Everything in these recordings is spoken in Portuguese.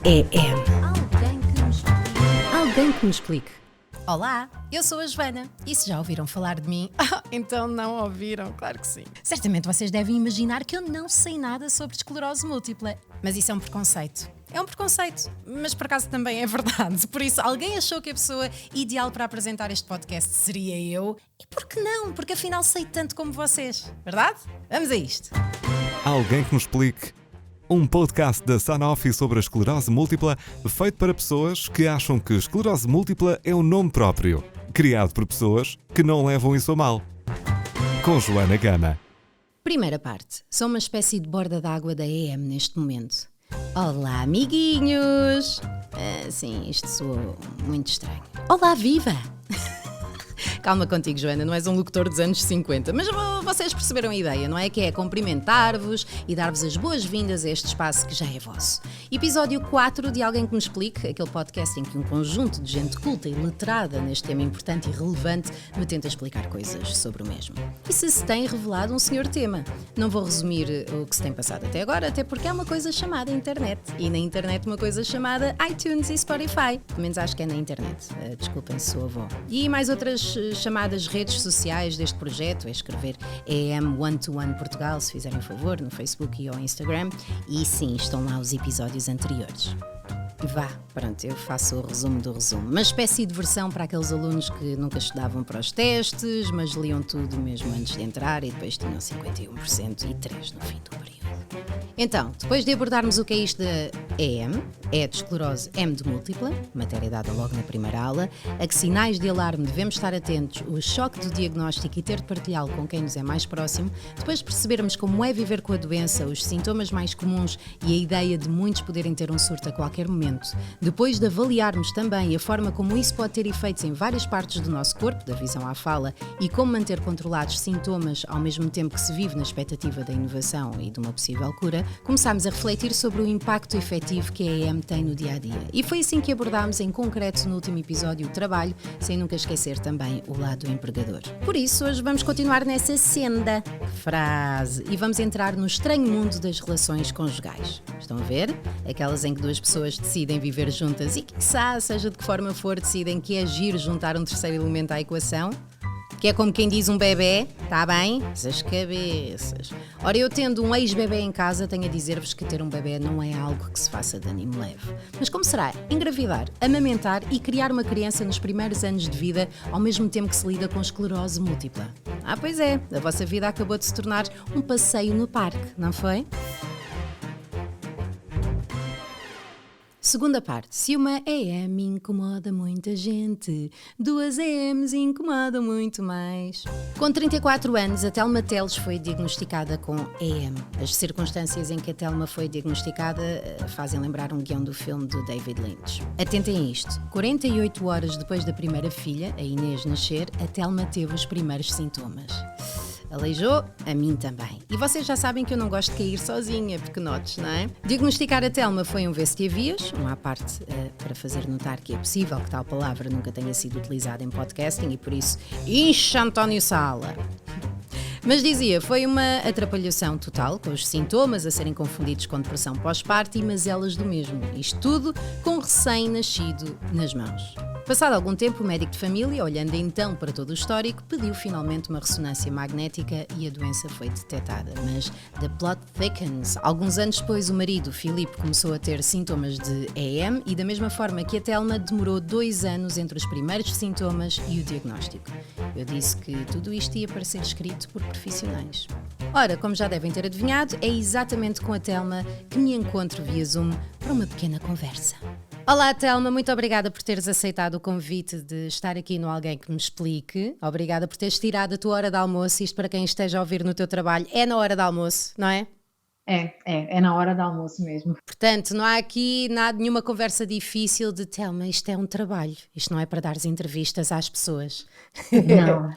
EM. Alguém que me explique. Alguém que me explique. Olá, eu sou a Joana e se já ouviram falar de mim, então não ouviram, claro que sim. Certamente vocês devem imaginar que eu não sei nada sobre esclerose múltipla, mas isso é um preconceito. É um preconceito, mas por acaso também é verdade. Por isso, alguém achou que a pessoa ideal para apresentar este podcast seria eu? E por que não? Porque afinal sei tanto como vocês, verdade? Vamos a isto. Alguém que nos explique. Um podcast da Sanofi sobre a esclerose múltipla, feito para pessoas que acham que esclerose múltipla é um nome próprio, criado por pessoas que não levam isso a mal. Com Joana Gama. Primeira parte. Sou uma espécie de borda d'água da EM neste momento. Olá, amiguinhos! Sim, isto soou muito estranho. Olá, viva! Calma contigo, Joana, não és um locutor dos anos 50, mas vocês perceberam a ideia, não é? Que é cumprimentar-vos e dar-vos as boas-vindas a este espaço que já é vosso. Episódio 4 de Alguém que me explique, aquele podcast em que um conjunto de gente culta e letrada neste tema importante e relevante me tenta explicar coisas sobre o mesmo. E se tem revelado um senhor tema. Não vou resumir o que se tem passado até agora, até porque há uma coisa chamada internet. E na internet uma coisa chamada iTunes e Spotify. Pelo menos acho que é na internet. Desculpem se sou avó. E mais outras chamadas redes sociais deste projeto, é escrever EM One to One Portugal, se fizerem favor, no Facebook e ao Instagram, e sim, estão lá os episódios anteriores. Vá, pronto, eu faço o resumo do resumo. Uma espécie de versão para aqueles alunos que nunca estudavam para os testes, mas liam tudo mesmo antes de entrar e depois tinham 51% e 3% no fim do período. Então, depois de abordarmos o que é isto da EM, é de esclerose M de múltipla, matéria dada logo na primeira aula, a que sinais de alarme devemos estar atentos, o choque do diagnóstico e ter de partilhá-lo com quem nos é mais próximo, depois de percebermos como é viver com a doença, os sintomas mais comuns e a ideia de muitos poderem ter um surto a qualquer momento, depois de avaliarmos também a forma como isso pode ter efeitos em várias partes do nosso corpo, da visão à fala, e como manter controlados sintomas ao mesmo tempo que se vive na expectativa da inovação e de uma possível cura, começámos a refletir sobre o impacto efetivo que a EM tem no dia-a-dia. E foi assim que abordámos em concreto no último episódio o trabalho, sem nunca esquecer também o lado do empregador. Por isso, hoje vamos continuar nessa senda, frase, e vamos entrar no estranho mundo das relações conjugais. Estão a ver? Aquelas em que duas pessoas decidem viver juntas e, quiçá, seja de que forma for, decidem que é giro juntar um terceiro elemento à equação. Que é como quem diz um bebê, está bem? Essas cabeças. Ora, eu tendo um ex-bebê em casa, tenho a dizer-vos que ter um bebê não é algo que se faça de ânimo leve. Mas como será engravidar, amamentar e criar uma criança nos primeiros anos de vida, ao mesmo tempo que se lida com esclerose múltipla? Pois é, a vossa vida acabou de se tornar um passeio no parque, não foi? Segunda parte. Se uma EM incomoda muita gente, duas EMs incomodam muito mais. Com 34 anos, a Telma Teles foi diagnosticada com EM. As circunstâncias em que a Telma foi diagnosticada fazem lembrar um guião do filme do David Lynch. Atentem a isto. 48 horas depois da primeira filha, a Inês, nascer, a Telma teve os primeiros sintomas. Aleijou? A mim também. E vocês já sabem que eu não gosto de cair sozinha, pequenotes, não é? Diagnosticar a Telma foi um vê-se te havias, uma à parte para fazer notar que é possível que tal palavra nunca tenha sido utilizada em podcasting e por isso, incha António Sala! Mas dizia, foi uma atrapalhação total, com os sintomas a serem confundidos com depressão pós-parto e mazelas do mesmo. Isto tudo com um recém-nascido nas mãos. Passado algum tempo, o médico de família, olhando então para todo o histórico, pediu finalmente uma ressonância magnética e a doença foi detectada. Mas the plot thickens. Alguns anos depois, o marido, Filipe, começou a ter sintomas de EM e da mesma forma que a Telma demorou 2 anos entre os primeiros sintomas e o diagnóstico. Eu disse que tudo isto ia para ser escrito por profissionais. Ora, como já devem ter adivinhado, é exatamente com a Telma que me encontro via Zoom para uma pequena conversa. Olá, Telma, muito obrigada por teres aceitado o convite de estar aqui no Alguém que me explique. Obrigada por teres tirado a tua hora de almoço. Isto para quem esteja a ouvir no teu trabalho é na hora de almoço, não é? É na hora do almoço mesmo. Portanto, não há aqui nenhuma conversa difícil de Telma, isto é um trabalho, isto não é para dares entrevistas às pessoas. Não.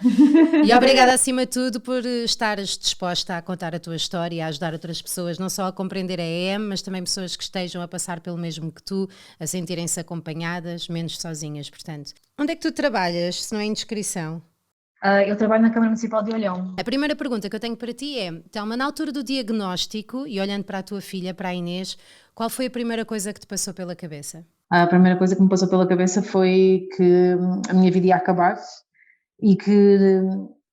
E obrigada acima de tudo por estares disposta a contar a tua história e a ajudar outras pessoas, não só a compreender a EM, mas também pessoas que estejam a passar pelo mesmo que tu, a sentirem-se acompanhadas, menos sozinhas, portanto. Onde é que tu trabalhas, se não é indiscrição? Eu trabalho na Câmara Municipal de Olhão. A primeira pergunta que eu tenho para ti é, Telma, na altura do diagnóstico, e olhando para a tua filha, para a Inês, qual foi a primeira coisa que te passou pela cabeça? A primeira coisa que me passou pela cabeça foi que a minha vida ia acabar e que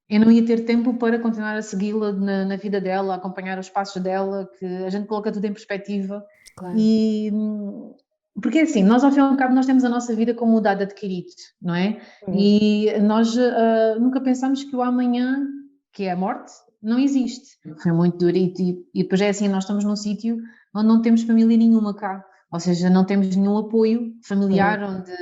eu não ia ter tempo para continuar a segui-la na vida dela, a acompanhar os passos dela, que a gente coloca tudo em perspectiva. Claro. E porque assim, nós ao fim e ao cabo nós temos a nossa vida como o dado adquirido, não é? E nós nunca pensamos que o amanhã, que é a morte, não existe. Foi muito duro e depois é assim, nós estamos num sítio onde não temos família nenhuma cá, ou seja, não temos nenhum apoio familiar onde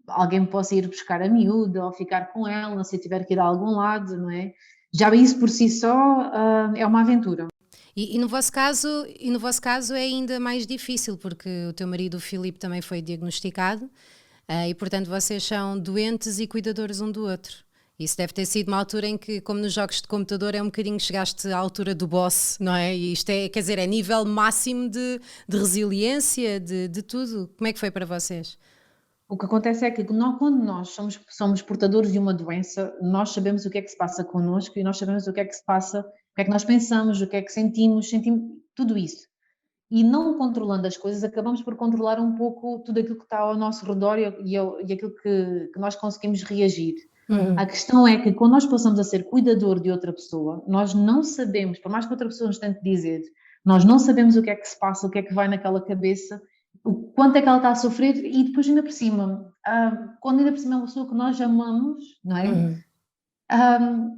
alguém possa ir buscar a miúda ou ficar com ela se tiver que ir a algum lado, não é? Já isso por si só é uma aventura. E no vosso caso é ainda mais difícil, porque o teu marido, o Filipe, também foi diagnosticado e, portanto, vocês são doentes e cuidadores um do outro. Isso deve ter sido uma altura em que, como nos jogos de computador, é um bocadinho chegaste à altura do boss, não é? E isto é, quer dizer, é nível máximo de resiliência, de tudo. Como é que foi para vocês? O que acontece é que quando nós somos portadores de uma doença, nós sabemos o que é que se passa connosco e nós sabemos o que é que se passa, o que é que nós pensamos, o que é que sentimos tudo isso. E não controlando as coisas, acabamos por controlar um pouco tudo aquilo que está ao nosso redor e aquilo que nós conseguimos reagir. A questão é que quando nós passamos a ser cuidador de outra pessoa, nós não sabemos, por mais que outra pessoa nos tente dizer, nós não sabemos o que é que se passa, o que é que vai naquela cabeça, o quanto é que ela está a sofrer e depois ainda por cima, quando ainda por cima é uma pessoa que nós amamos, não é?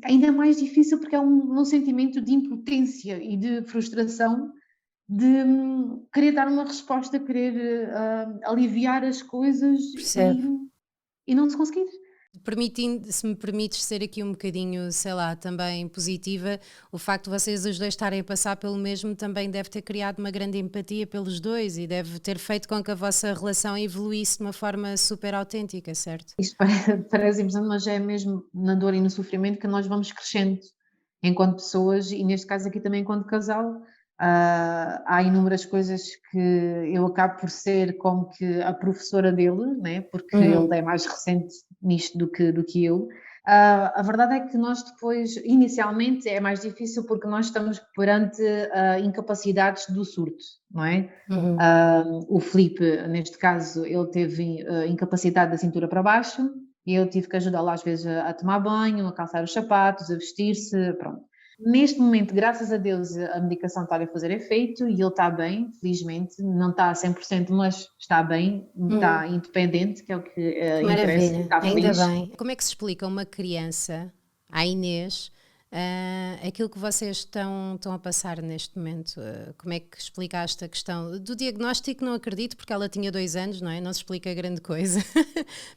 Ainda é mais difícil porque é um sentimento de impotência e de frustração de querer dar uma resposta, querer aliviar as coisas e não se conseguir. Se me permites ser aqui um bocadinho, sei lá, também positiva, o facto de vocês os dois estarem a passar pelo mesmo também deve ter criado uma grande empatia pelos dois e deve ter feito com que a vossa relação evoluísse de uma forma super autêntica, certo? Isto parece importante, mas é mesmo na dor e no sofrimento que nós vamos crescendo enquanto pessoas e neste caso aqui também enquanto casal. Há inúmeras coisas que eu acabo por ser como que a professora dele, né? Porque ele é mais recente nisto do que eu. A verdade é que nós depois, inicialmente, é mais difícil porque nós estamos perante incapacidades do surto, não é? O Filipe, neste caso, ele teve incapacidade da cintura para baixo e eu tive que ajudá-lo às vezes a tomar banho, a calçar os sapatos, a vestir-se, pronto. Neste momento, graças a Deus, a medicação está a fazer efeito e ele está bem, felizmente, não está a 100%, mas está bem, está independente, que é o que interessa. Está feliz. Ainda bem. Como é que se explica a uma criança, à Inês, aquilo que vocês estão a passar neste momento? Como é que explicaste a questão do diagnóstico? Não acredito, porque ela tinha 2 anos, não é? Não se explica grande coisa.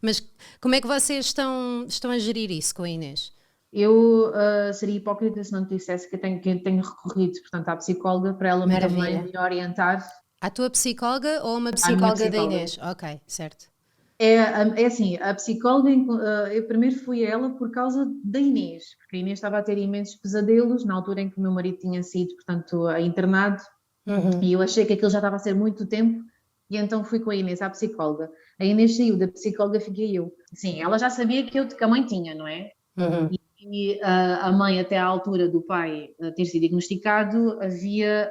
Mas como é que vocês estão a gerir isso com a Inês? Eu seria hipócrita se não te dissesse que eu tenho recorrido, portanto, à psicóloga para ela também me orientar. À tua psicóloga ou uma psicóloga da Inês? Ok, certo. É assim, a psicóloga, eu primeiro fui a ela por causa da Inês, porque a Inês estava a ter imensos pesadelos na altura em que o meu marido tinha sido, portanto, internado, e eu achei que aquilo já estava a ser muito tempo, e então fui com a Inês à psicóloga. A Inês saiu da psicóloga, fiquei eu. Sim, ela já sabia que a mãe tinha, não é? E a mãe, até à altura do pai ter sido diagnosticado, havia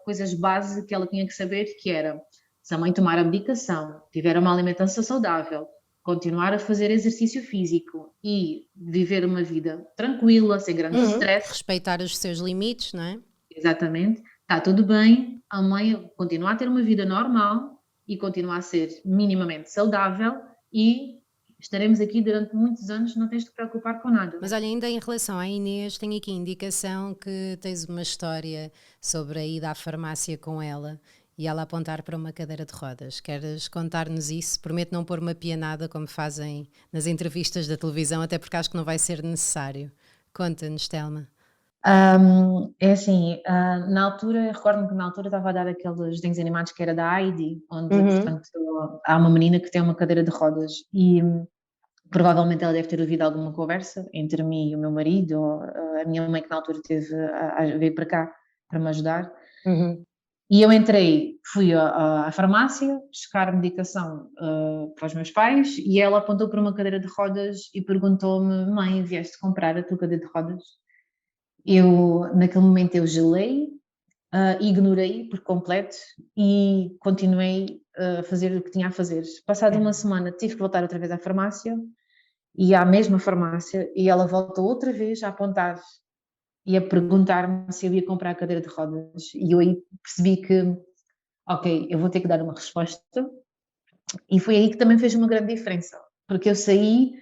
coisas base que ela tinha que saber, que era, se a mãe tomar a medicação, tiver uma alimentação saudável, continuar a fazer exercício físico e viver uma vida tranquila, sem grande stress. Respeitar os seus limites, não é? Exatamente. Está tudo bem, a mãe continua a ter uma vida normal e continua a ser minimamente saudável e estaremos aqui durante muitos anos, não tens de te preocupar com nada. Mas olha, ainda em relação à Inês, tenho aqui indicação que tens uma história sobre a ida à farmácia com ela e ela apontar para uma cadeira de rodas. Queres contar-nos isso? Prometo não pôr uma pianada como fazem nas entrevistas da televisão, até porque acho que não vai ser necessário. Conta-nos, Telma. É assim, na altura, recordo-me que na altura estava a dar aqueles desenhos animados que era da Heidi, onde, portanto, há uma menina que tem uma cadeira de rodas e provavelmente ela deve ter ouvido alguma conversa entre mim e o meu marido, ou a minha mãe que na altura veio para cá para me ajudar. E eu entrei, fui à farmácia buscar medicação para os meus pais e ela apontou para uma cadeira de rodas e perguntou-me: Mãe, vieste comprar a tua cadeira de rodas? Naquele momento, eu gelei, ignorei por completo e continuei a fazer o que tinha a fazer. Passada uma semana, tive que voltar outra vez à farmácia e à mesma farmácia e ela voltou outra vez a apontar e a perguntar-me se eu ia comprar a cadeira de rodas. E eu aí percebi que, ok, eu vou ter que dar uma resposta. E foi aí que também fez uma grande diferença, porque eu saí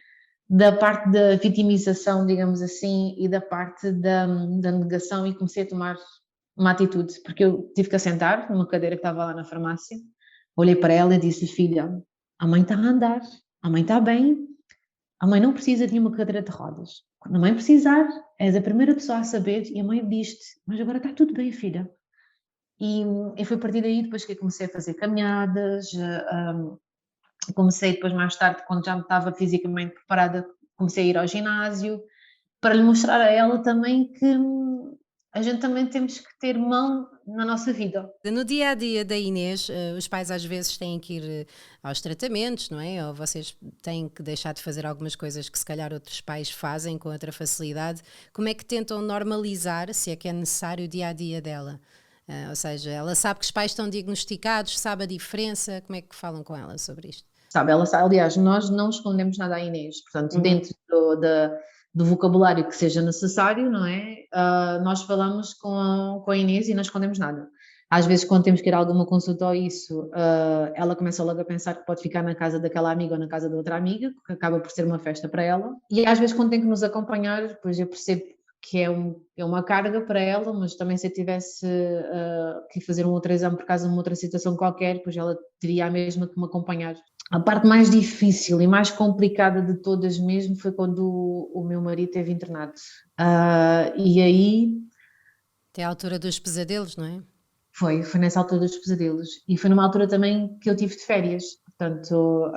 da parte da vitimização, digamos assim, e da parte da negação e comecei a tomar uma atitude, porque eu tive que assentar numa cadeira que estava lá na farmácia, olhei para ela e disse: Filha, a mãe está a andar, a mãe está bem, a mãe não precisa de uma cadeira de rodas. Quando a mãe precisar, és a primeira pessoa a saber. E a mãe disse: Mas agora está tudo bem, filha. E foi a partir daí depois que eu comecei a fazer caminhadas, comecei depois mais tarde, quando já me estava fisicamente preparada, comecei a ir ao ginásio, para lhe mostrar a ela também que a gente também temos que ter mão na nossa vida. No dia a dia da Inês, os pais às vezes têm que ir aos tratamentos, não é? Ou vocês têm que deixar de fazer algumas coisas que se calhar outros pais fazem com outra facilidade. Como é que tentam normalizar, se é que é necessário, o dia a dia dela? Ou seja, ela sabe que os pais estão diagnosticados, sabe a diferença, como é que falam com ela sobre isto? Sabe, aliás, nós não escondemos nada à Inês, portanto, dentro do vocabulário que seja necessário, não é? Nós falamos com a Inês e não escondemos nada. Às vezes, quando temos que ir a alguma consulta ou isso, ela começa logo a pensar que pode ficar na casa daquela amiga ou na casa da outra amiga, que acaba por ser uma festa para ela. E às vezes, quando tem que nos acompanhar, pois eu percebo que é uma carga para ela, mas também se eu tivesse que fazer um outro exame por causa de uma outra situação qualquer, pois ela teria a mesma que me acompanhar. A parte mais difícil e mais complicada de todas mesmo foi quando o meu marido esteve internado. E aí Até à altura dos pesadelos, não é? foi nessa altura dos pesadelos. E foi numa altura também que eu tive de férias. Portanto,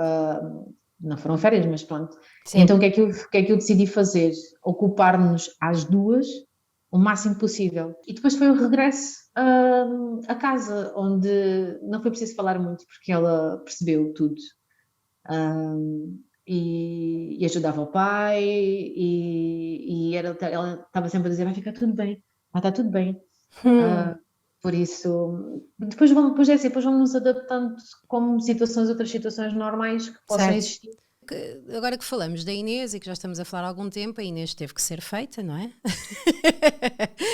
não foram férias, mas pronto. Sim. Então o que é que eu decidi fazer? Ocupar-nos às duas o máximo possível. E depois foi o regresso a casa, onde não foi preciso falar muito, porque ela percebeu tudo. E ajudava o pai ela estava sempre a dizer: vai ficar tudo bem, vai estar tudo bem. Por isso, depois é assim, depois vamos nos adaptando como outras situações normais que possam Certo. existir. Agora que falamos da Inês e que já estamos a falar há algum tempo, a Inês teve que ser feita, não é?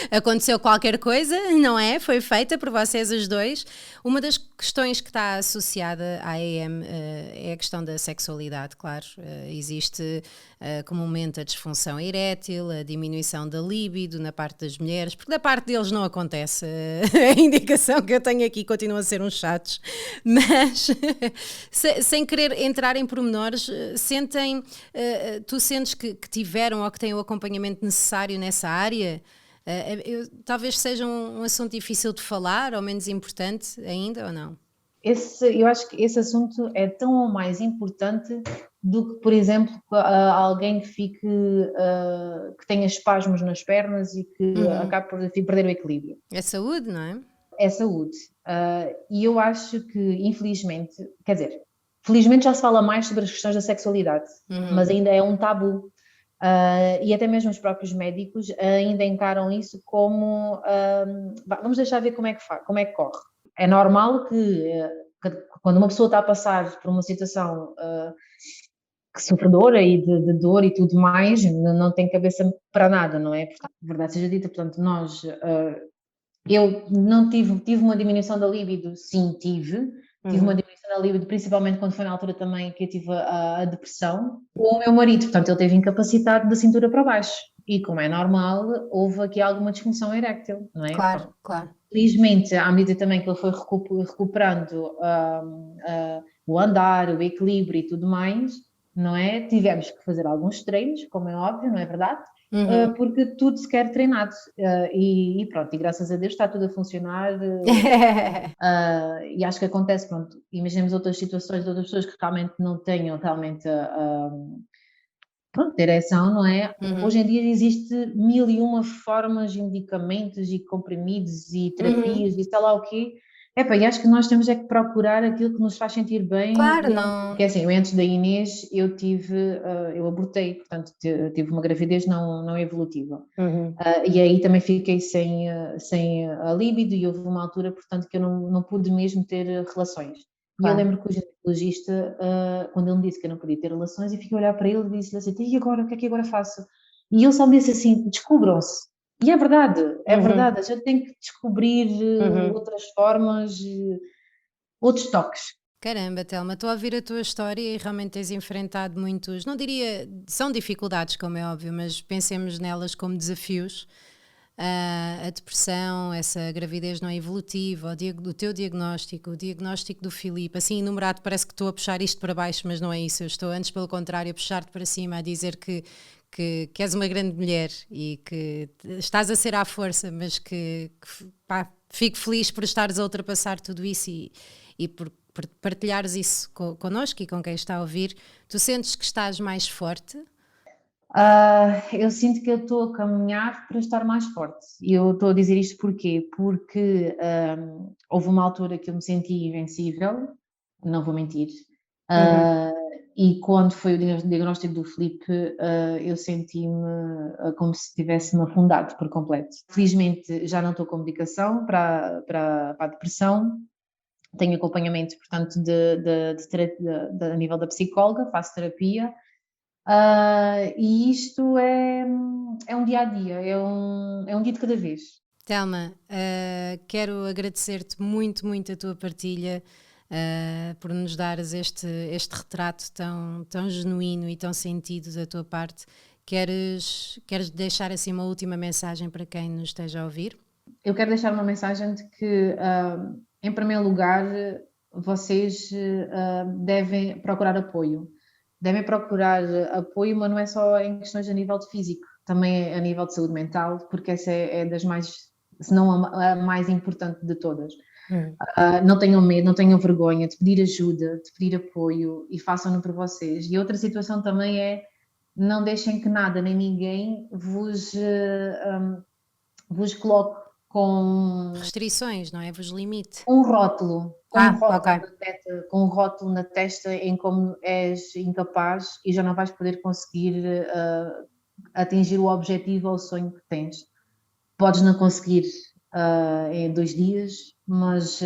Aconteceu qualquer coisa, não é? Foi feita por vocês os dois. Uma das questões que está associada à EM é a questão da sexualidade, claro. Existe comumente a disfunção erétil, a diminuição da libido na parte das mulheres, porque da parte deles não acontece. A indicação que eu tenho aqui continua a ser uns chatos, mas sem querer entrar em pormenores, tu sentes que tiveram ou que têm o acompanhamento necessário nessa área? Talvez seja um assunto difícil de falar ou menos importante ainda, ou não? Eu acho que esse assunto é tão ou mais importante do que, por exemplo, alguém que tenha espasmos nas pernas e que acabe por perder o equilíbrio. É saúde, não é? É saúde. E eu acho que, infelizmente, quer dizer, felizmente já se fala mais sobre as questões da sexualidade, mas ainda é um tabu. E até mesmo os próprios médicos ainda encaram isso como vamos deixar ver como é que corre. É normal que quando uma pessoa está a passar por uma situação sofredora e de dor e tudo mais, não tem cabeça para nada, não é? Portanto, verdade seja dita, portanto, eu não tive uma diminuição da libido, sim, tive uma diminuição da libido, principalmente quando foi na altura também que eu tive a depressão. O meu marido, portanto, ele teve incapacitado da cintura para baixo e, como é normal, houve aqui alguma disfunção erétil, não é? Claro, claro. Felizmente, à medida também que ele foi recuperando o andar, o equilíbrio e tudo mais, não é? Tivemos que fazer alguns treinos, como é óbvio, não é verdade? Porque tudo se quer treinado e pronto, e graças a Deus está tudo a funcionar e acho que acontece, pronto, imaginemos outras situações de outras pessoas que realmente não tenham realmente pronto, de ereção, não é? Hoje em dia existe mil e uma formas e medicamentos e comprimidos e terapias e sei lá o quê. Epá, e acho que nós temos é que procurar aquilo que nos faz sentir bem. Claro, não. Porque assim, eu antes da Inês, eu abortei, portanto, tive uma gravidez não evolutiva. E aí também fiquei sem a líbido e houve uma altura, portanto, que eu não pude mesmo ter relações. E eu Claro. lembro que o ginecologista, quando ele me disse que eu não podia ter relações, eu fiquei a olhar para ele e disse-lhe assim, e agora, o que é que agora faço? E ele só me disse assim, descubram-se. E é verdade, a gente tem que descobrir outras formas, outros toques. Caramba, Telma, estou a ouvir a tua história e realmente tens enfrentado muitos, não diria, são dificuldades, como é óbvio, mas pensemos nelas como desafios. A depressão, essa gravidez não evolutiva, o teu diagnóstico, o diagnóstico do Filipe, assim enumerado, parece que estou a puxar isto para baixo, mas não é isso. Eu estou antes, pelo contrário, a puxar-te para cima, a dizer que és uma grande mulher e que estás a ser à força, mas pá, fico feliz por estares a ultrapassar tudo isso e por partilhares isso connosco e com quem está a ouvir. Tu sentes que estás mais forte? Eu sinto que eu estou a caminhar para estar mais forte. E eu estou a dizer isto porquê? Porque houve uma altura que eu me senti invencível, não vou mentir. E quando foi o diagnóstico do Filipe, eu senti-me como se tivesse-me afundado por completo. Felizmente já não estou com medicação para a depressão, tenho acompanhamento, portanto, a nível da psicóloga, faço terapia. E isto é um dia a dia, é um dia de cada vez. Telma, quero agradecer-te muito, muito a tua partilha, por nos dares este retrato tão genuíno e tão sentido da tua parte. Queres deixar assim uma última mensagem para quem nos esteja a ouvir? Eu quero deixar uma mensagem de que, em primeiro lugar, vocês devem procurar apoio. Devem procurar apoio, mas não é só em questões a nível de físico, também é a nível de saúde mental, porque essa é das mais, se não a mais importante de todas. Não tenham medo, não tenham vergonha de pedir ajuda, de pedir apoio e façam-no por vocês. E outra situação também é, não deixem que nada nem ninguém vos coloque com restrições, não é? Vos limite. Um rótulo, Ok. com um rótulo na testa em como és incapaz e já não vais poder conseguir atingir o objetivo ou o sonho que tens. Podes não conseguir em 2 dias, mas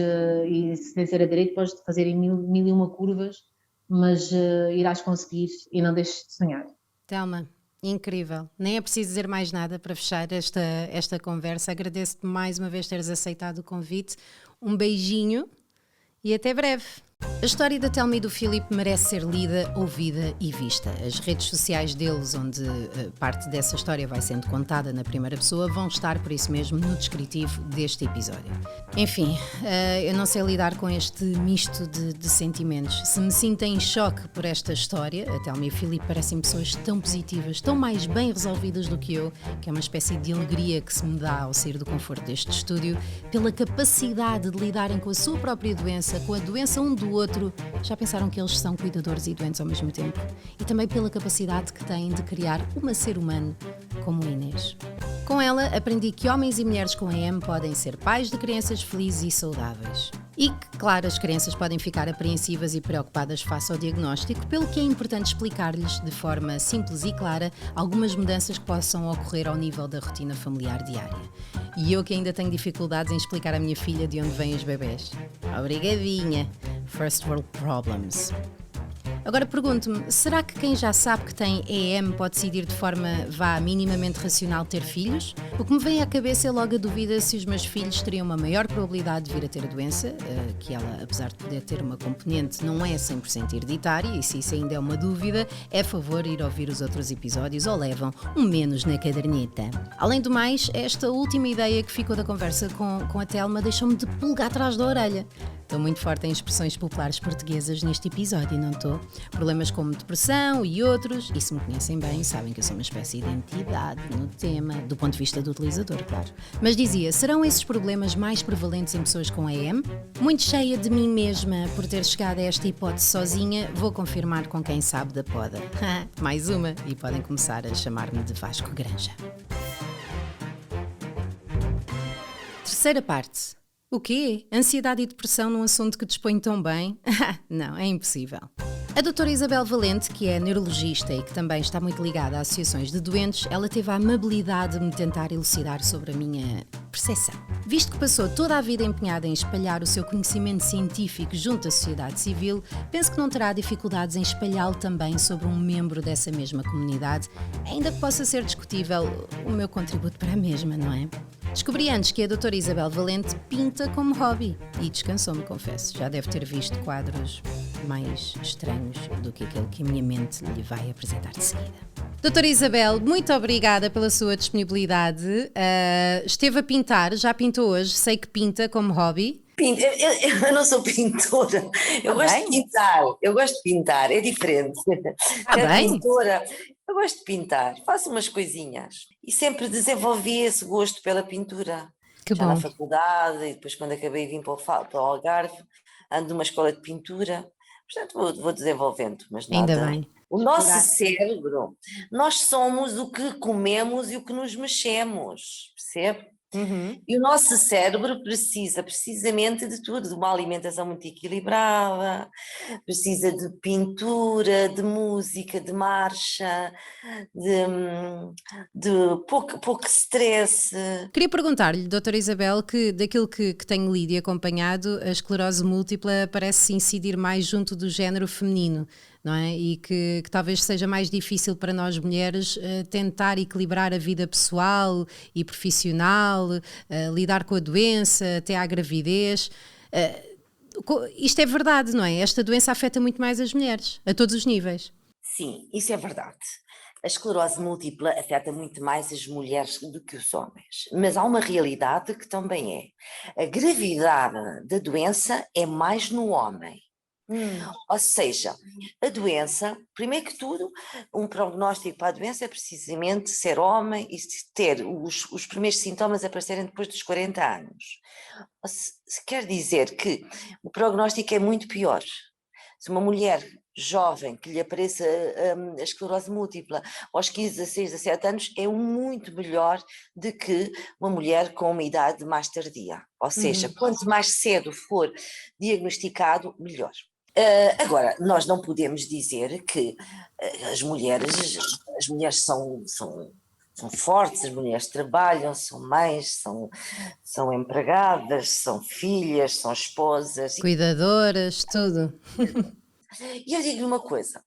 e se vencer a direito podes fazer em mil e uma curvas, mas irás conseguir e não deixes de sonhar. Telma, incrível. Nem é preciso dizer mais nada para fechar esta conversa. Agradeço-te mais uma vez teres aceitado o convite. Um beijinho e até breve. A história da Telma e do Filipe merece ser lida, ouvida e vista. As redes sociais deles, onde parte dessa história vai sendo contada na primeira pessoa, vão estar, por isso mesmo, no descritivo deste episódio. Enfim, eu não sei lidar com este misto de sentimentos. Se me sinto em choque por esta história, a Telma e o Filipe parecem pessoas tão positivas, tão mais bem resolvidas do que eu, que é uma espécie de alegria que se me dá ao sair do conforto deste estúdio, pela capacidade de lidarem com a sua própria doença, com a doença um do outro. Já pensaram que eles são cuidadores e doentes ao mesmo tempo? E também pela capacidade que têm de criar uma ser humano como a Inês. Com ela, aprendi que homens e mulheres com EM podem ser pais de crianças felizes e saudáveis. E que, claro, as crianças podem ficar apreensivas e preocupadas face ao diagnóstico, pelo que é importante explicar-lhes, de forma simples e clara, algumas mudanças que possam ocorrer ao nível da rotina familiar diária. E eu que ainda tenho dificuldades em explicar à minha filha de onde vêm os bebés. Obrigadinha! First World Problems. Agora pergunto-me, será que quem já sabe que tem EM pode decidir de forma, minimamente racional ter filhos? O que me vem à cabeça é logo a dúvida se os meus filhos teriam uma maior probabilidade de vir a ter a doença, que ela, apesar de poder ter uma componente, não é 100% hereditária, e se isso ainda é uma dúvida, é favor ir ouvir os outros episódios ou levam um menos na caderneta. Além do mais, esta última ideia que ficou da conversa com a Telma deixou-me de pulga atrás da orelha. Estou muito forte em expressões populares portuguesas neste episódio, não estou? Problemas como depressão e outros, e se me conhecem bem, sabem que eu sou uma espécie de entidade no tema, do ponto de vista do utilizador, claro. Mas dizia, serão esses problemas mais prevalentes em pessoas com EM? Muito cheia de mim mesma por ter chegado a esta hipótese sozinha, vou confirmar com quem sabe da poda. Mais uma, e podem começar a chamar-me de Vasco Granja. Terceira parte. O quê? Ansiedade e depressão num assunto que dispõe tão bem? Não, é impossível. A doutora Isabel Valente, que é neurologista e que também está muito ligada a associações de doentes, ela teve a amabilidade de me tentar elucidar sobre a minha percepção. Visto que passou toda a vida empenhada em espalhar o seu conhecimento científico junto à sociedade civil, penso que não terá dificuldades em espalhá-lo também sobre um membro dessa mesma comunidade, ainda que possa ser discutível o meu contributo para a mesma, não é? Descobri antes que a doutora Isabel Valente pinta como hobby e descansou-me, confesso. Já deve ter visto quadros mais estranhos do que aquele que a minha mente lhe vai apresentar de seguida. Doutora Isabel, muito obrigada pela sua disponibilidade. Esteve a pintar, já pintou hoje, sei que pinta como hobby. Eu não sou pintora, eu gosto de pintar, é diferente. Bem. Pintora, eu gosto de pintar, faço umas coisinhas e sempre desenvolvi esse gosto pela pintura. Que Já bom. na faculdade e depois quando acabei vim para o Algarve, ando numa escola de pintura, portanto vou desenvolvendo, mas nada. Ainda bem. O nosso cérebro, nós somos o que comemos e o que nos mexemos, percebe? E o nosso cérebro precisa precisamente de tudo, de uma alimentação muito equilibrada, precisa de pintura, de música, de marcha, de pouco stress. Queria perguntar-lhe, doutora Isabel, que daquilo que tenho lido e acompanhado, a esclerose múltipla parece incidir mais junto do género feminino, não é? E que talvez seja mais difícil para nós mulheres tentar equilibrar a vida pessoal e profissional, lidar com a doença até à gravidez. Isto é verdade, não é? Esta doença afeta muito mais as mulheres, a todos os níveis. Sim, isso é verdade. A esclerose múltipla afeta muito mais as mulheres do que os homens, mas há uma realidade que também é. A gravidade da doença é mais no homem. Ou seja, a doença, primeiro que tudo, um prognóstico para a doença é precisamente ser homem e ter os primeiros sintomas aparecerem depois dos 40 anos. Quer dizer que o prognóstico é muito pior. Se uma mulher jovem que lhe apareça a esclerose múltipla aos 15, 16, 17 anos é muito melhor do que uma mulher com uma idade mais tardia. Ou seja, quanto mais cedo for diagnosticado, melhor. Agora, nós não podemos dizer que as mulheres são fortes, as mulheres trabalham, são mães, são empregadas, são filhas, são esposas. Cuidadoras, tudo. E eu digo-lhe uma coisa,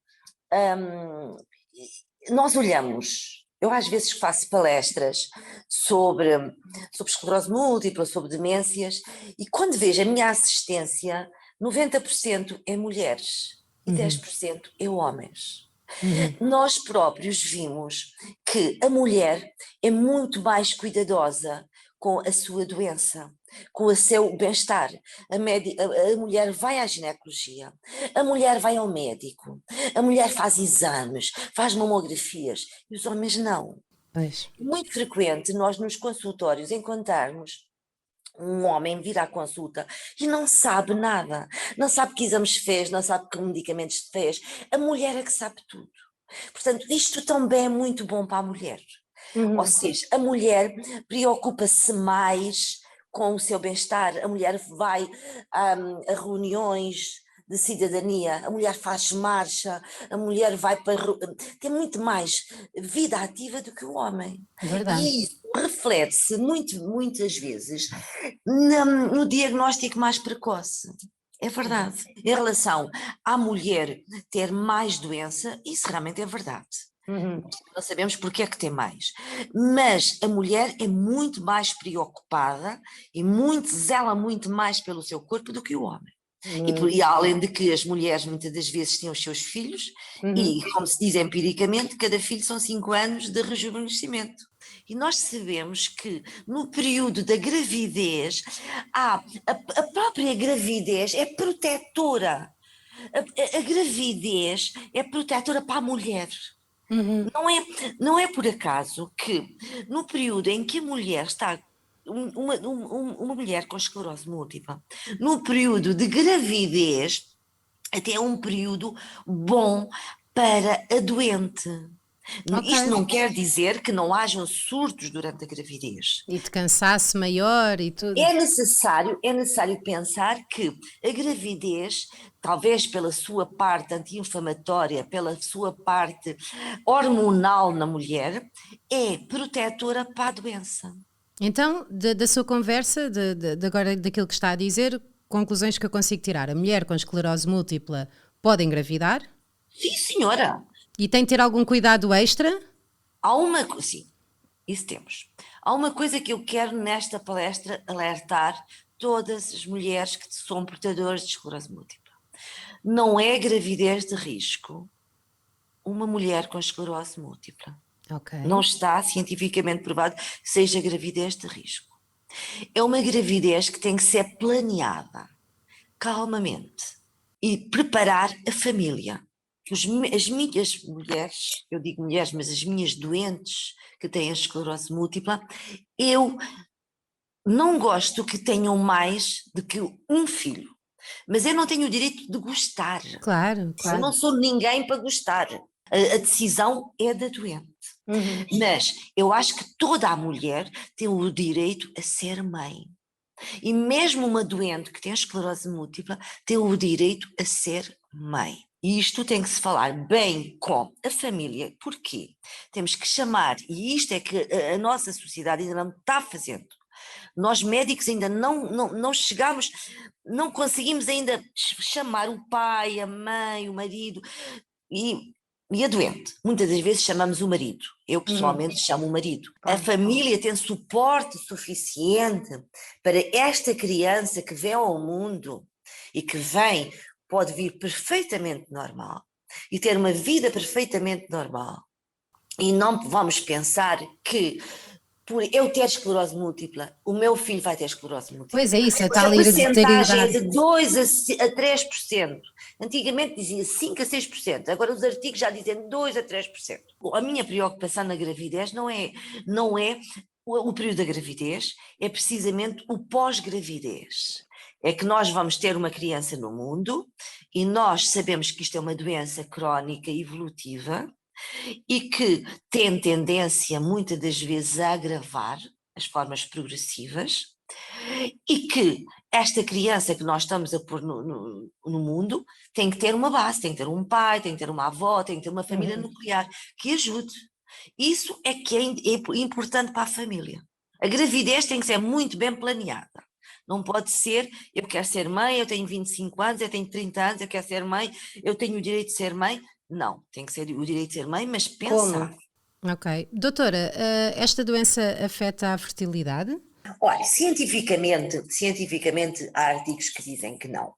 nós olhamos, eu às vezes faço palestras sobre esclerose múltipla, sobre demências, e quando vejo a minha assistência, 90% é mulheres e 10% é homens. Nós próprios vimos que a mulher é muito mais cuidadosa com a sua doença, com o seu bem-estar. A mulher vai à ginecologia, a mulher vai ao médico, a mulher faz exames, faz mamografias, e os homens não. Pois. Muito frequente nós nos consultórios encontrarmos um homem vir à consulta e não sabe nada, não sabe que exames fez, não sabe que medicamentos fez, a mulher é que sabe tudo. Portanto, isto também é muito bom para a mulher. Ou seja, a mulher preocupa-se mais com o seu bem-estar, a mulher vai a reuniões de cidadania, a mulher faz marcha, a mulher vai para... tem muito mais vida ativa do que o homem. Verdade. E isso reflete-se muitas vezes no diagnóstico mais precoce. É verdade. Em relação à mulher ter mais doença, isso realmente é verdade. Não sabemos porque é que tem mais. Mas a mulher é muito mais preocupada e zela muito mais pelo seu corpo do que o homem. E além de que as mulheres muitas das vezes têm os seus filhos e, como se diz empiricamente, cada filho são 5 anos de rejuvenescimento. E nós sabemos que no período da gravidez, a própria gravidez é protetora. A gravidez é protetora para a mulher. Não é por acaso que no período em que a mulher está, uma mulher com esclerose múltipla, no período de gravidez, até é um período bom para a doente. Ok. Isto não quer dizer que não hajam surtos durante a gravidez. E de cansaço maior e tudo. É necessário pensar que a gravidez, talvez pela sua parte anti-inflamatória, pela sua parte hormonal na mulher, é protetora para a doença. Então, da sua conversa, de agora daquilo que está a dizer, conclusões que eu consigo tirar. A mulher com esclerose múltipla pode engravidar Sim, senhora. e tem de ter algum cuidado extra? Sim, isso temos. Há uma coisa que eu quero nesta palestra alertar todas as mulheres que são portadoras de esclerose múltipla. Não é gravidez de risco uma mulher com esclerose múltipla. Ok. Não está cientificamente provado que seja gravidez de risco. É uma gravidez que tem que ser planeada calmamente e preparar a família. As minhas mulheres, eu digo mulheres, mas as minhas doentes que têm a esclerose múltipla, eu não gosto que tenham mais do que um filho, mas eu não tenho o direito de gostar. Claro, Eu não sou ninguém para gostar. A decisão é da doente. Mas eu acho que toda a mulher tem o direito a ser mãe. E mesmo uma doente que tem esclerose múltipla tem o direito a ser mãe. E isto tem que se falar bem com a família. Porquê? Temos que chamar, e isto é que a nossa sociedade ainda não está fazendo. Nós médicos ainda não chegamos, não conseguimos ainda chamar o pai, a mãe, o marido e a doente. Muitas das vezes chamamos o marido. Eu pessoalmente chamo o marido. A família tem suporte suficiente para esta criança que vem ao mundo e que pode vir perfeitamente normal e ter uma vida perfeitamente normal. E não vamos pensar que por eu ter esclerose múltipla, o meu filho vai ter esclerose múltipla. Pois é isso, a A tal percentagem é hereditariedade. de 2 a 3%. Antigamente dizia 5 a 6%, agora os artigos já dizem 2 a 3%. A minha preocupação na gravidez não é o período da gravidez, é precisamente o pós-gravidez. É que nós vamos ter uma criança no mundo e nós sabemos que isto é uma doença crónica evolutiva e que tem tendência muitas das vezes a agravar as formas progressivas e que esta criança que nós estamos a pôr no mundo tem que ter uma base, tem que ter um pai, tem que ter uma avó, tem que ter uma família nuclear que ajude. Isso é que é importante para a família. A gravidez tem que ser muito bem planeada. Não pode ser, eu quero ser mãe, eu tenho 25 anos, eu tenho 30 anos, eu quero ser mãe, eu tenho o direito de ser mãe. Não, tem que ser o direito de ser mãe, mas pensar. Ok. Doutora, esta doença afeta a fertilidade? Olha, cientificamente há artigos que dizem que não,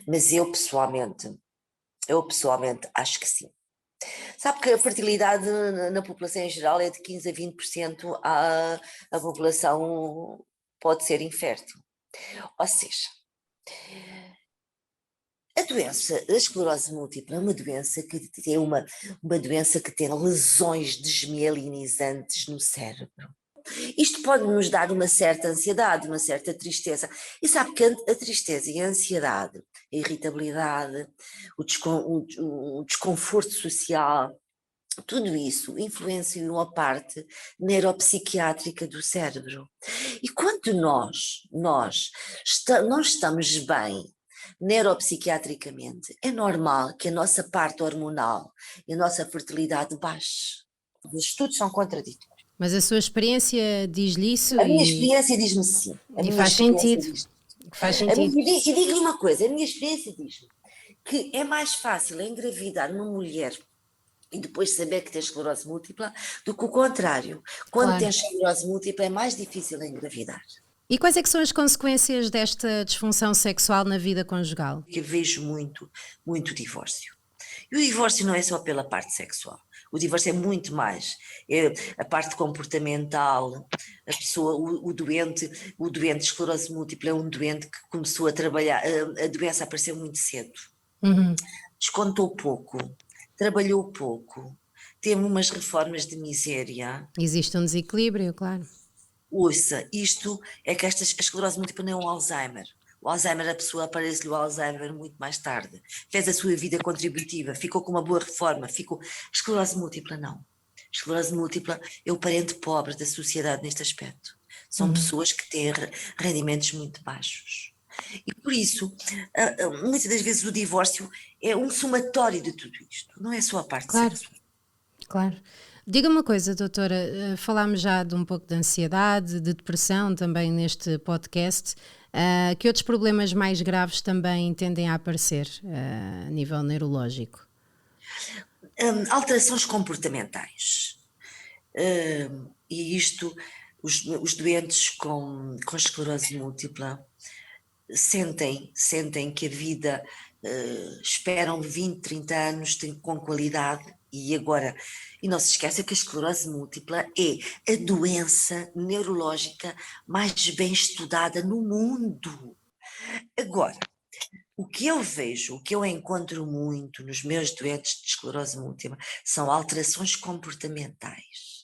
mas eu pessoalmente acho que sim. Sabe que a fertilidade na população em geral é de 15 a 20%, a população pode ser infértil. Ou seja, a doença, a esclerose múltipla é uma doença que tem doença que tem lesões desmielinizantes no cérebro. Isto pode nos dar uma certa ansiedade, uma certa tristeza. E sabe que a tristeza e a ansiedade, a irritabilidade, o desconforto social, tudo isso influencia uma parte neuropsiquiátrica do cérebro. E quando nós estamos bem neuropsiquiatricamente, é normal que a nossa parte hormonal e a nossa fertilidade baixe. Os estudos são contraditórios. Mas a sua experiência diz-lhe isso? A minha experiência diz-me sim. E faz sentido. Faz sentido. E digo-lhe uma coisa, a minha experiência diz-me que é mais fácil engravidar uma mulher e depois saber que tem esclerose múltipla do que o contrário. Quando tem esclerose múltipla é mais difícil engravidar. E quais é que são as consequências desta disfunção sexual na vida conjugal? Que eu vejo muito divórcio. E o divórcio não é só pela parte sexual. O divórcio é muito mais. É a parte comportamental, a pessoa, o doente de esclerose múltipla é um doente que começou a trabalhar, a doença apareceu muito cedo. Descontou pouco, trabalhou pouco, teve umas reformas de miséria. Existe um desequilíbrio, claro. Ouça, isto é que a esclerose múltipla não é um Alzheimer. O Alzheimer, a pessoa aparece-lhe o Alzheimer muito mais tarde. Fez a sua vida contributiva, ficou com uma boa reforma, Esclerose múltipla não. Esclerose múltipla é o parente pobre da sociedade neste aspecto. São pessoas que têm rendimentos muito baixos. E por isso, muitas das vezes o divórcio é um somatório de tudo isto, não é só a parte sexual. Claro. Diga-me uma coisa, doutora, falámos já de um pouco de ansiedade, de depressão também neste podcast. Que outros problemas mais graves também tendem a aparecer a nível neurológico? Alterações comportamentais. E isto, os doentes com esclerose múltipla sentem que a vida, esperam 20, 30 anos com qualidade e não se esqueça que a esclerose múltipla é a doença neurológica mais bem estudada no mundo. Agora, o que eu vejo, o que eu encontro muito nos meus doentes de esclerose múltipla são alterações comportamentais.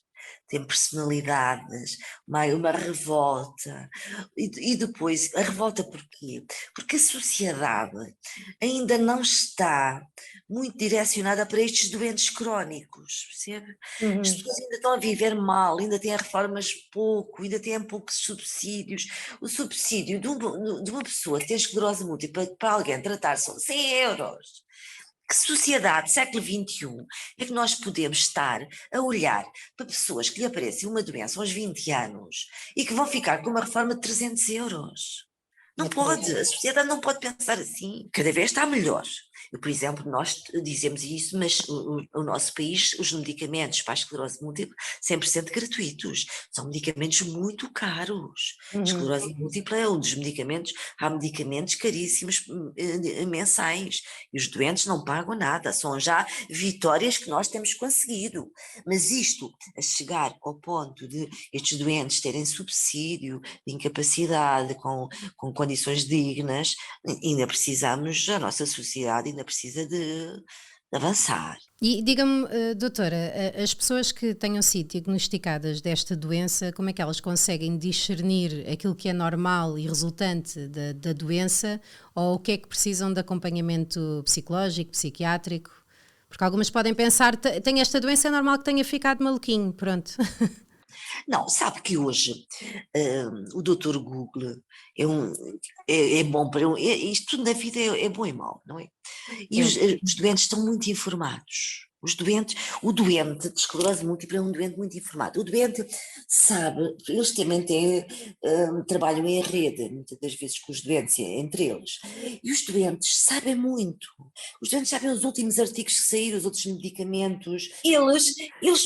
Tem personalidades, uma revolta, e depois, a revolta porquê? Porque a sociedade ainda não está muito direcionada para estes doentes crónicos, percebe? As pessoas ainda estão a viver mal, ainda têm reformas pouco, ainda têm poucos subsídios. O subsídio de uma pessoa que tem esclerose múltipla para alguém tratar são 100 euros. Que sociedade, século XXI, é que nós podemos estar a olhar para pessoas que lhe aparecem uma doença aos 20 anos e que vão ficar com uma reforma de 300 euros? Não pode, a sociedade não pode pensar assim. Cada vez está melhor. Eu, por exemplo, nós dizemos isso, mas o nosso país, os medicamentos para a esclerose múltipla, 100% gratuitos. São medicamentos muito caros. Esclerose múltipla é um dos medicamentos, há medicamentos caríssimos mensais, e os doentes não pagam nada, são já vitórias que nós temos conseguido. Mas isto, a chegar ao ponto de estes doentes terem subsídio de incapacidade, com condições dignas, ainda precisamos, a nossa sociedade ainda precisa de avançar. E diga-me, doutora, as pessoas que tenham sido diagnosticadas desta doença, como é que elas conseguem discernir aquilo que é normal e resultante da doença, ou o que é que precisam de acompanhamento psicológico, psiquiátrico? Porque algumas podem pensar, tenho esta doença, é normal que tenha ficado maluquinho, pronto. Não, sabe que hoje o Dr. Google é bom para isto tudo na vida é bom e mau, não é? E os doentes estão muito informados. O doente de esclerose múltipla é um doente muito informado. O doente sabe, eles também trabalham em rede, muitas das vezes com os doentes, entre eles. E os doentes sabem muito. Os doentes sabem os últimos artigos que saíram, os outros medicamentos.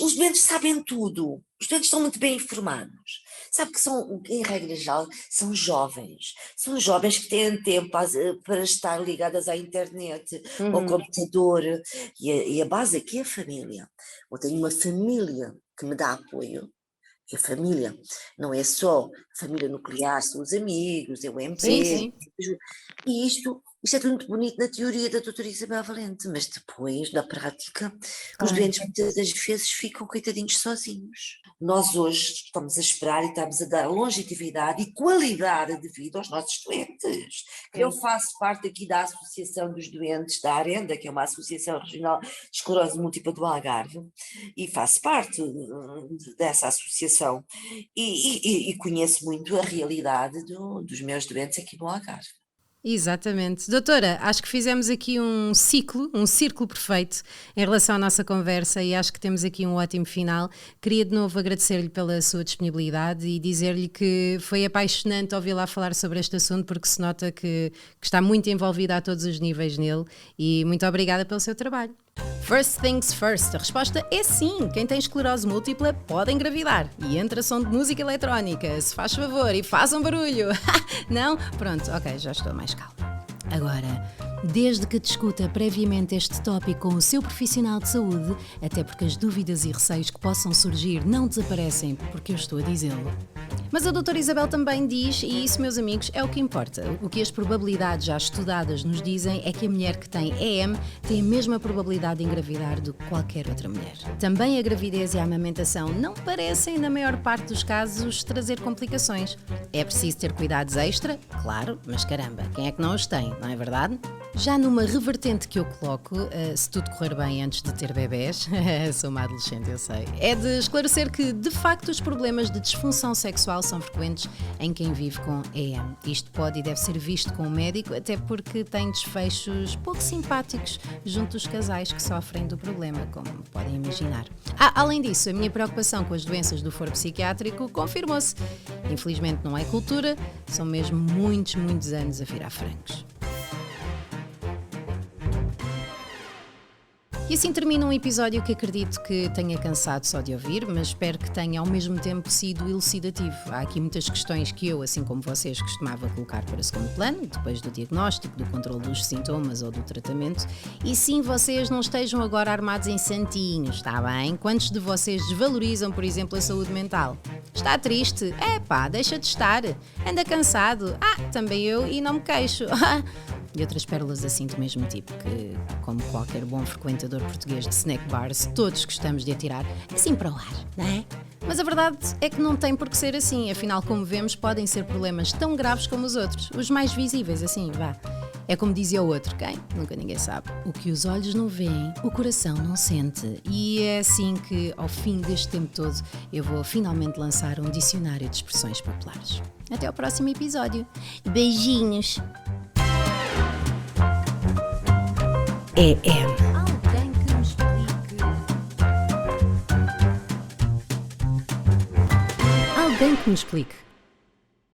Os doentes sabem tudo. Os doentes estão muito bem informados. Sabe que em regra geral, são jovens. São jovens que têm tempo para estar ligadas à internet, ao computador. E a base aqui é a família. Eu tenho uma família que me dá apoio. E a família não é só a família nuclear, são os amigos, é o MP. Sim. E isto é tudo muito bonito na teoria da doutora Isabel Valente, mas depois, na prática, os doentes muitas das vezes ficam coitadinhos sozinhos. Nós hoje estamos a esperar e estamos a dar longevidade e qualidade de vida aos nossos doentes. Eu faço parte aqui da Associação dos Doentes da Arenda, que é uma associação regional de esclerose múltipla do Algarve, e faço parte dessa associação e conheço muito a realidade dos meus doentes aqui no Algarve. Exatamente. Doutora, acho que fizemos aqui um círculo perfeito em relação à nossa conversa e acho que temos aqui um ótimo final. Queria de novo agradecer-lhe pela sua disponibilidade e dizer-lhe que foi apaixonante ouvi-la falar sobre este assunto, porque se nota que está muito envolvida a todos os níveis nele, e muito obrigada pelo seu trabalho. First things first, a resposta é sim, quem tem esclerose múltipla pode engravidar. E entra som de música eletrónica, se faz favor, e façam barulho. Não? Pronto, ok, já estou mais calma. Agora, Desde que discuta previamente este tópico com o seu profissional de saúde, até porque as dúvidas e receios que possam surgir não desaparecem porque eu estou a dizê-lo. Mas a doutora Isabel também diz, e isso, meus amigos, é o que importa. O que as probabilidades já estudadas nos dizem é que a mulher que tem EM tem a mesma probabilidade de engravidar do que qualquer outra mulher. Também a gravidez e a amamentação não parecem, na maior parte dos casos, trazer complicações. É preciso ter cuidados extra? Claro, mas caramba, quem é que não os tem, não é verdade? Já numa revertente que eu coloco, se tudo correr bem antes de ter bebés, sou uma adolescente, eu sei, é de esclarecer que, de facto, os problemas de disfunção sexual são frequentes em quem vive com EM. Isto pode e deve ser visto com o médico, até porque tem desfechos pouco simpáticos junto dos casais que sofrem do problema, como podem imaginar. Além disso, a minha preocupação com as doenças do foro psiquiátrico confirmou-se. Infelizmente não é cultura, são mesmo muitos anos a virar frangos. E assim termina um episódio que acredito que tenha cansado só de ouvir, mas espero que tenha ao mesmo tempo sido elucidativo. Há aqui muitas questões que eu, assim como vocês, costumava colocar para segundo plano, depois do diagnóstico, do controle dos sintomas ou do tratamento. E sim, vocês não estejam agora armados em santinhos, está bem? Quantos de vocês desvalorizam, por exemplo, a saúde mental? Está triste? Deixa de estar. Anda cansado? Também eu e não me queixo. E outras pérolas assim do mesmo tipo, que, como qualquer bom frequentador português de snack bars, todos gostamos de atirar assim para o ar, não é? Mas a verdade é que não tem por que ser assim, afinal, como vemos, podem ser problemas tão graves como os outros, os mais visíveis, assim, vá. É como dizia o outro, quem? Nunca ninguém sabe. O que os olhos não veem, o coração não sente. E é assim que, ao fim deste tempo todo, eu vou finalmente lançar um dicionário de expressões populares. Até ao próximo episódio. Beijinhos! EM. Alguém que me explique. Alguém que me explique.